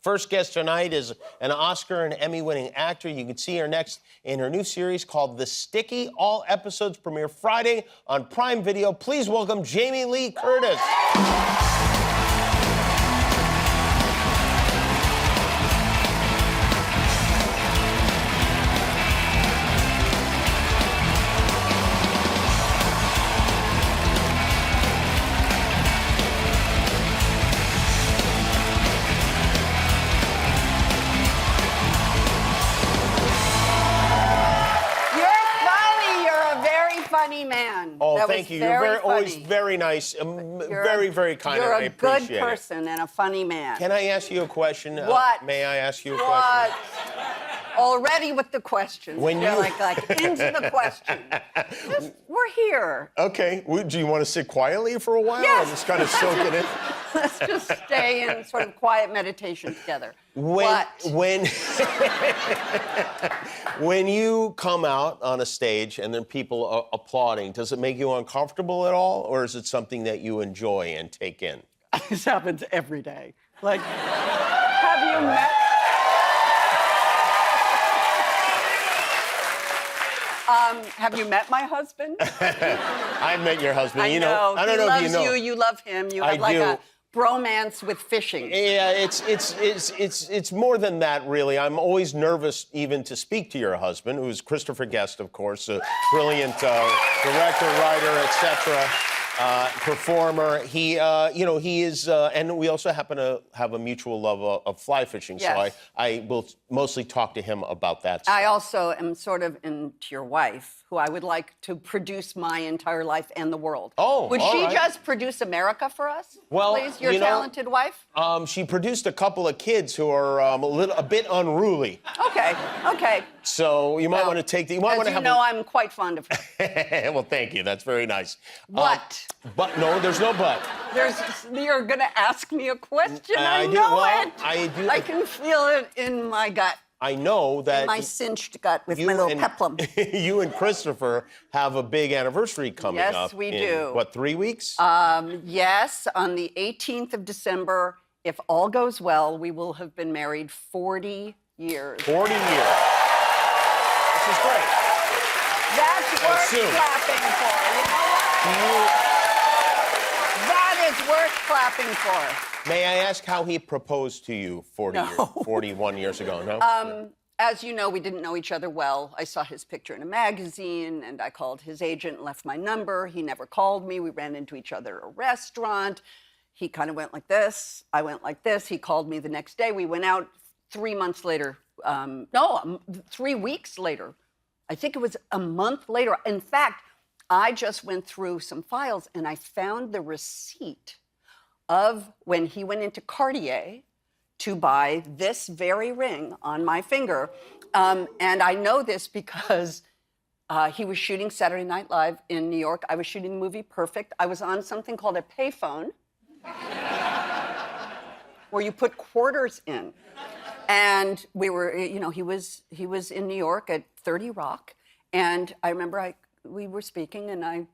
First guest tonight is an Oscar and Emmy-winning actor. You can see her next in her new series called The Sticky. All episodes premiere Friday on Prime Video. Please welcome Jamie Lee Curtis. Funny man. Oh, thank you. You're always very nice. Very kind. You're I appreciate good person and a funny man. Can I ask you a question? What? May I ask you a question? Already with the questions. When You're you... like into the question. We're here. Okay. Do you want to sit quietly for a while? Yes. I'm just kind of soaking in. Let's just stay in sort of quiet meditation together. When you come out on a stage and then people are applauding, does it make you uncomfortable at all, or is it something that you enjoy and take in? This happens every day. Like, have you met? Have you met my husband? I've met your husband. I know. I don't know if you know. He loves you. You love him. You have a bromance with fishing. Yeah, it's more than that, really. I'm always nervous even to speak to your husband, who's Christopher Guest, of course, a brilliant director, writer, etc. Performer. He is, and we also happen to have a mutual love of fly fishing. Yes. So I will mostly talk to him about that stuff. I also am sort of into your wife, who I would like to produce my entire life and the world. Oh, would she just produce America for us? Well, please, your talented wife. She produced a couple of kids who are a bit unruly. Okay. So you might want to take the. You might want to have. I'm quite fond of her. Well, thank you. That's very nice. But. But no, there's no but. You're going to ask me a question. I do. I can feel it in my gut. I know that. In my cinched gut with my little peplum. You and Christopher have a big anniversary coming up. Yes, we do. What, 3 weeks? Yes, on the 18th of December, if all goes well, we will have been married 40 years. 40 years. This is great. That's worth clapping for. You know what? That is worth clapping for. May I ask how he proposed to you 41 years ago? No? As you know, we didn't know each other well. I saw his picture in a magazine, and I called his agent and left my number. He never called me. We ran into each other at a restaurant. He kind of went like this. I went like this. He called me the next day. We went out 3 months later. 3 weeks later. I think it was a month later. In fact, I just went through some files, and I found the receipt of when he went into Cartier to buy this very ring on my finger. And I know this because he was shooting Saturday Night Live in New York. I was shooting the movie Perfect. I was on something called a payphone where you put quarters in. And we were, he was in New York at 30 Rock. And I remember we were speaking, and I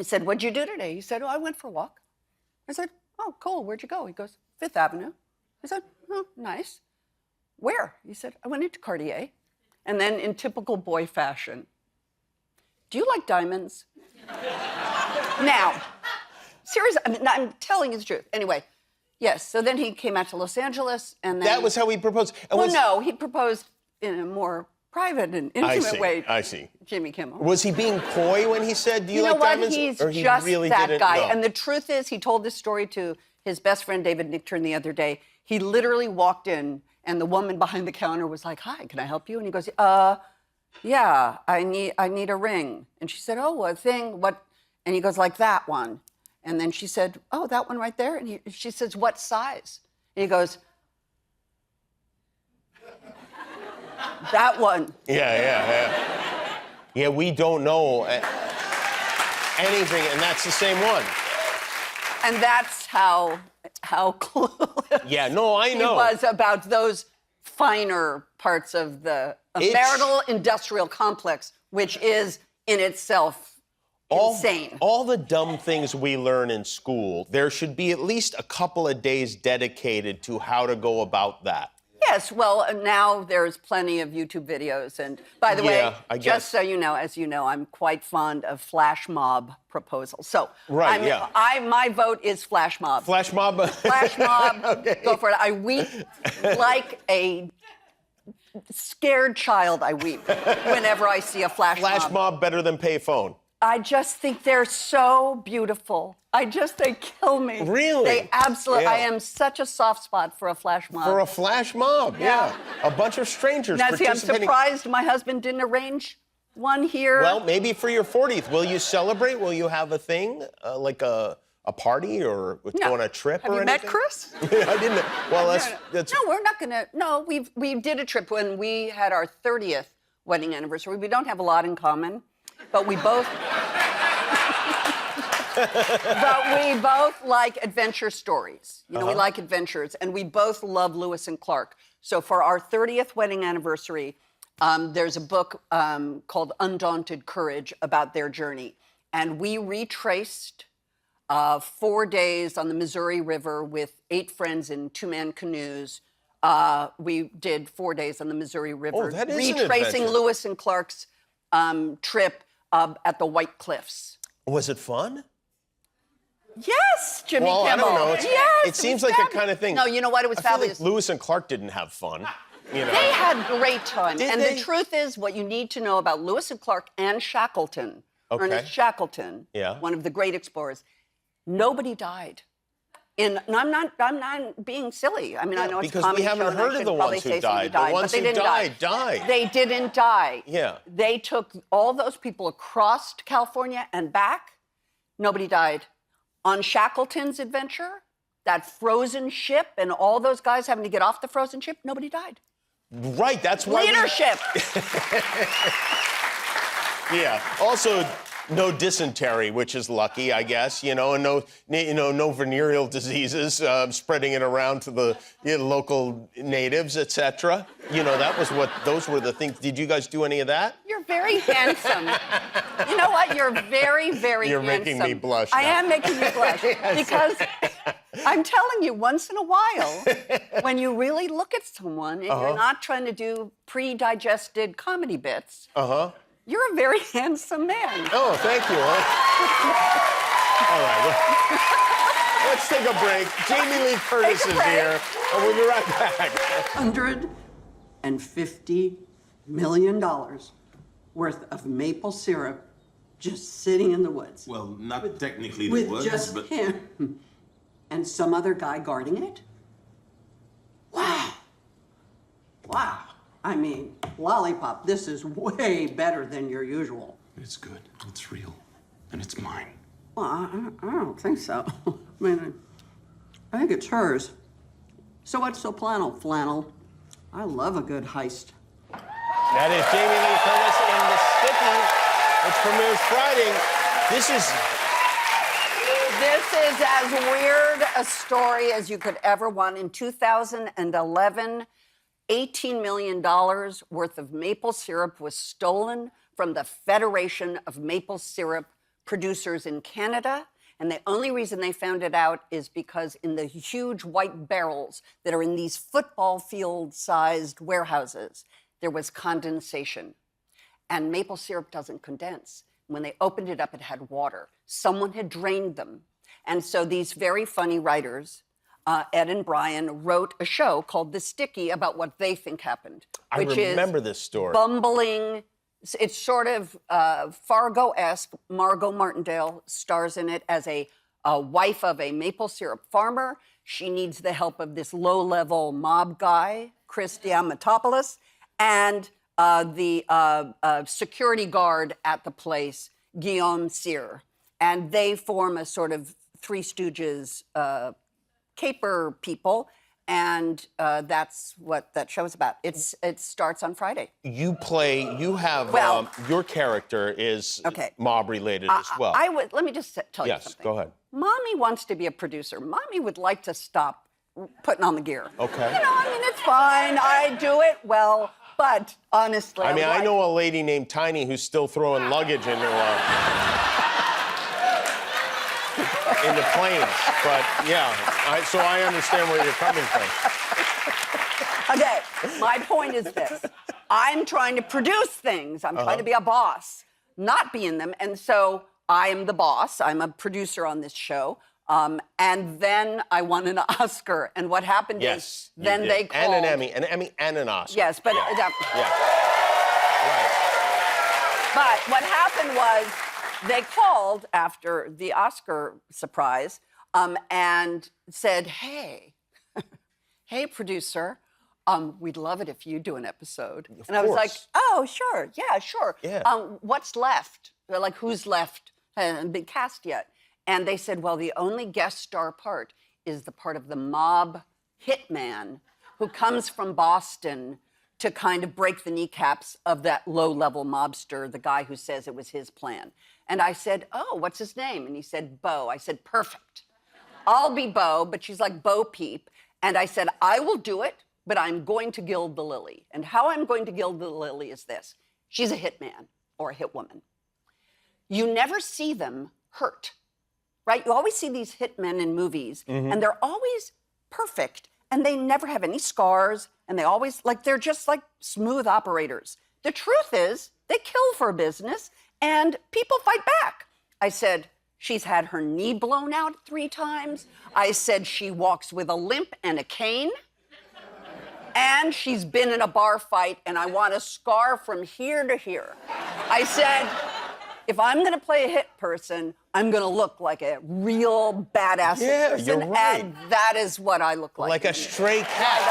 said, "What'd you do today?" He said, "Oh, I went for a walk." I said, "Oh, cool. Where'd you go?" He goes, "Fifth Avenue." I said, "Oh, nice. Where?" He said, "I went into Cartier." And then in typical boy fashion, "Do you like diamonds?" Now, seriously, I'm telling you the truth. Anyway, yes. So then he came out to Los Angeles, and then... That was how he proposed. No, he proposed in a more private and intimate way. I see. Jimmy Kimmel. Was he being coy when he said, "Do you like diamonds?" He's or he just really that didn't guy. know? And the truth is, he told this story to his best friend David Nichtern the other day. He literally walked in, and the woman behind the counter was like, "Hi, can I help you?" And he goes, "Yeah, I need a ring." And she said, "Oh, a thing? What?" And he goes, "Like that one." And then she said, "Oh, that one right there?" And she says, "What size?" And he goes, "That one." Yeah, we don't know anything, and that's the same one. And that's how clueless I know. he was about those finer parts of the marital industrial complex, which is in itself insane. All the dumb things we learn in school, there should be at least a couple of days dedicated to how to go about that. Yes, well, now there's plenty of YouTube videos. And by the way, I just guess. so you know, as you know, I'm quite fond of flash mob proposals. So Right, my vote is flash mob. Flash mob? Flash mob, Okay. go for it. I weep like a scared child. I weep whenever I see a flash mob. Flash mob better than pay phone. I just think they're so beautiful. They kill me. Really? They absolutely, Yeah. I am such a soft spot for a flash mob. For a flash mob, yeah. A bunch of strangers Now, see, I'm participating. surprised my husband didn't arrange one here. Well, maybe for your 40th. Will you celebrate? Will you have a thing, like a party or go on a trip Have or you anything? met Chris? I didn't. Well, that's No, we're not gonna. No, we did a trip when we had our 30th wedding anniversary. We don't have a lot in common, but we both. But we both like adventure stories. You know, we like adventures, and we both love Lewis and Clark. So for our 30th wedding anniversary, there's a book called Undaunted Courage about their journey, and we retraced 4 days on the Missouri River with 8 friends in 2-man canoes. We did 4 days on the Missouri River, that is an retracing adventure. Lewis and Clark's trip at the White Cliffs. Was it fun? Yes, Jimmy Well, Kimmel. I don't know. Yes, It seems was like the fabulous. kind of thing. No, you know what? It was I feel fabulous. like Lewis and Clark didn't have fun. You know. They had great time. Did And they? the truth is, what you need to know about Lewis and Clark and Shackleton, Ernest Shackleton, Yeah. one of the great explorers, nobody died. And I'm not being silly. I mean, I know it's a because we comedy haven't show and I heard of should the probably ones who say somebody died. The ones but they who didn't died, die. died. They didn't die. Yeah. They took all those people across to California and back. Nobody died. On Shackleton's adventure, that frozen ship and all those guys having to get off the frozen ship, nobody died. Right, that's why Leadership. Yeah. Also, no dysentery, which is lucky, I guess. You know, and no venereal diseases spreading it around to the local natives, etc. You know, those were the things. Did you guys do any of that? You're very handsome. You know what? You're very, very You're handsome. making me blush I now. am making you blush because I'm telling you, once in a while, when you really look at someone and you're not trying to do pre-digested comedy bits, you're a very handsome man. Oh, thank you. All right. Well, let's take a break. Jamie Lee Curtis Take a is break. here, and we'll be right back. $150 million worth of maple syrup just sitting in the woods. Well, not technically the With woods, just but him and some other guy guarding it? Wow. Wow. I mean, lollipop, this is way better than your usual. it's good. It's real, and it's mine. Well, I don't think so. I mean, I think it's hers. So what's so flannel? I love a good heist. That is Jamie Lee Curtis in The Sticky, which premieres Friday. This This is as weird a story as you could ever want. In 2011, $18 million worth of maple syrup was stolen from the Federation of Maple Syrup Producers in Canada. And the only reason they found it out is because in the huge white barrels that are in these football field-sized warehouses, there was condensation. And maple syrup doesn't condense. When they opened it up, it had water. Someone had drained them. And so these very funny writers, Ed and Brian, wrote a show called The Sticky about what they think happened. I Which remember is this story. bumbling. It's sort of Fargo-esque. Margot Martindale stars in it as a wife of a maple syrup farmer. She needs the help of this low-level mob guy, Chris Diamatopoulos, and the security guard at the place, Guillaume Cyr. And they form a sort of Three Stooges caper people, and that's what that show is about. It starts on Friday. You have, Well- your character is Okay. mob-related as well. Let me just tell you Yes, something. go ahead. Mommy wants to be a producer. Mommy would like to stop putting on the gear. Okay. You know, I mean, it's fine. I do it well, but honestly, I mean, I like- know a lady named Tiny who's still throwing luggage into in the planes. But yeah, so I understand where you're coming from. Okay, my point is this. I'm trying to produce things. I'm trying to be a boss, not be in them. And so I'm the boss. I'm a producer on this show. And then I won an Oscar. And what happened is then they called... And an Emmy and an Oscar. Yes, but... Yeah. Right. But what happened was they called after the Oscar surprise and said, hey, hey, producer, we'd love it if you do an episode. And I was like, oh, sure, yeah, sure. Yeah. What's left? They're like, who's left? Hasn't been cast yet. And they said, well, the only guest star part is the part of the mob hitman who comes from Boston to kind of break the kneecaps of that low-level mobster, the guy who says it was his plan. And I said, oh, what's his name? And he said, Bo. I said, perfect. I'll be Bo, but she's like Bo Peep. And I said, I will do it, but I'm going to gild the lily. And how I'm going to gild the lily is this. She's a hitman or a hit woman. You never see them hurt, right? You always see these hitmen in movies, and they're always perfect, and they never have any scars, and they always, they're just like smooth operators. The truth is, they kill for a business, and people fight back. I said, she's had her knee blown out 3 times. I said, she walks with a limp and a cane. And she's been in a bar fight, and I want a scar from here to here. I said, if I'm gonna play a hit person, I'm gonna look like a real badass hit person. You're right. And that is what I look like. Like a stray cat.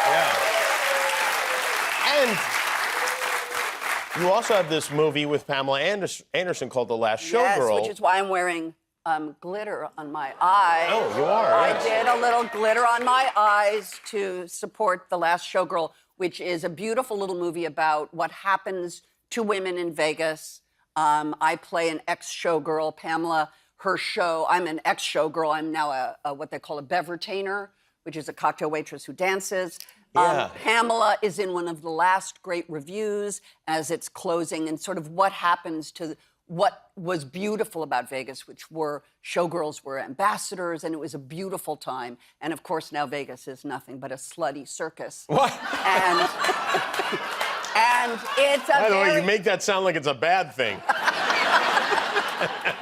Yeah. And you also have this movie with Pamela Anderson called The Last Showgirl. Yes, which is why I'm wearing glitter on my eye. Oh, you are, I yes. did a little glitter on my eyes to support The Last Showgirl, which is a beautiful little movie about what happens to women in Vegas. I play an ex-showgirl, Pamela, her show. I'm an ex-showgirl. I'm now a what they call a bevertainer, which is a cocktail waitress who dances. Yeah. Pamela is in one of the last great reviews as it's closing, and sort of what happens to what was beautiful about Vegas, which were showgirls were ambassadors, and it was a beautiful time. And of course, now Vegas is nothing but a slutty circus. What? And it's a I don't know, you make that sound like it's a bad thing.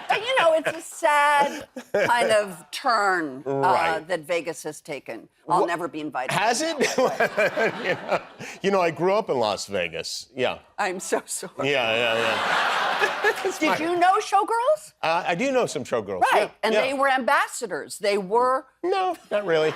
But, you know, it's a sad kind of turn Right. that Vegas has taken. I'll never be invited. Has it? You know, I grew up in Las Vegas. Yeah. I'm so sorry. Yeah. Did you know showgirls? I do know some showgirls. Right. Yeah. And yeah. they were ambassadors. They were... No, not really.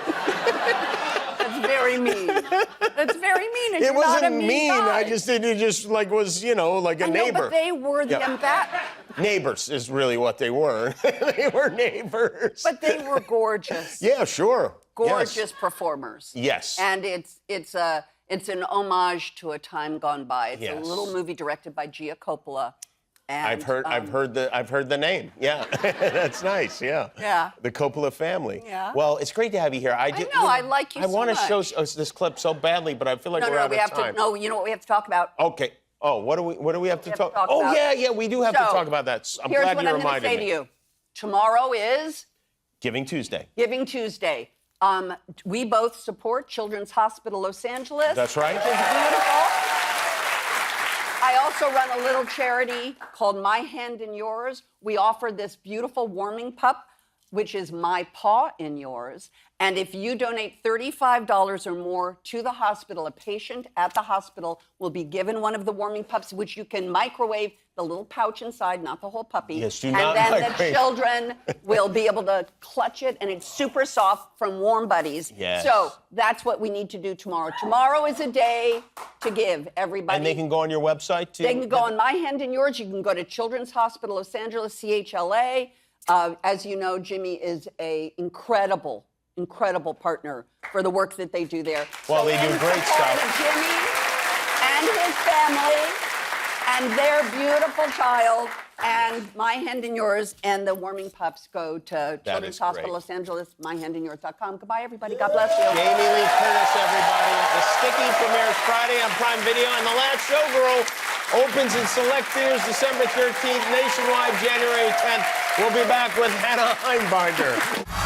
That's very mean. That's very mean. And It you're not a wasn't mean. guy. I just did it just like was, you know, like a I know, neighbor. but they were the Neighbors is really what they were. They were neighbors. But they were gorgeous. Yeah, sure. Gorgeous Yes. performers. Yes. And it's an homage to a time gone by. It's Yes. a little movie directed by Gia Coppola. And, I've heard the name. Yeah, that's nice. Yeah. Yeah. The Coppola family. Yeah. Well, it's great to have you here. I know, I like you I so want to show much. us this clip so badly, but I feel like No, we're out we of have time. to. No, you know what we have to talk about? Okay. Oh, what do we have to talk? Oh, about? yeah, we do have to So, talk about that. I'm Here's glad what you I'm going to reminded say me. to you. Tomorrow is Giving Tuesday. Giving Tuesday. We both support Children's Hospital Los Angeles. That's right. Which is beautiful. I also run a little charity called My Hand in Yours. We offer this beautiful warming pup, which is My Paw in Yours. And if you donate $35 or more to the hospital, a patient at the hospital will be given one of the warming pups, which you can microwave the little pouch inside, not the whole puppy. Yes, do and not then microwave. the children will be able to clutch it, and it's super soft from Warm Buddies. Yes. So that's what we need to do tomorrow. Tomorrow is a day to give, everybody. And they can go on your website too. They can go on My Hand in Yours. You can go to Children's Hospital Los Angeles, CHLA. As you know, Jimmy is an incredible partner for the work that they do there. Well, they do in great support stuff. of Jimmy and his family and their beautiful child, and My Hand in Yours and the warming pups go to Children's is Hospital great. Los Angeles, myhandinyours.com. Goodbye, everybody. God bless you. Jamie Lee Curtis, everybody. The Sticky premieres Friday on Prime Video, and The Last Showgirl Opens in select theaters December 13th, nationwide January 10th. We'll be back with Hannah Einbinder.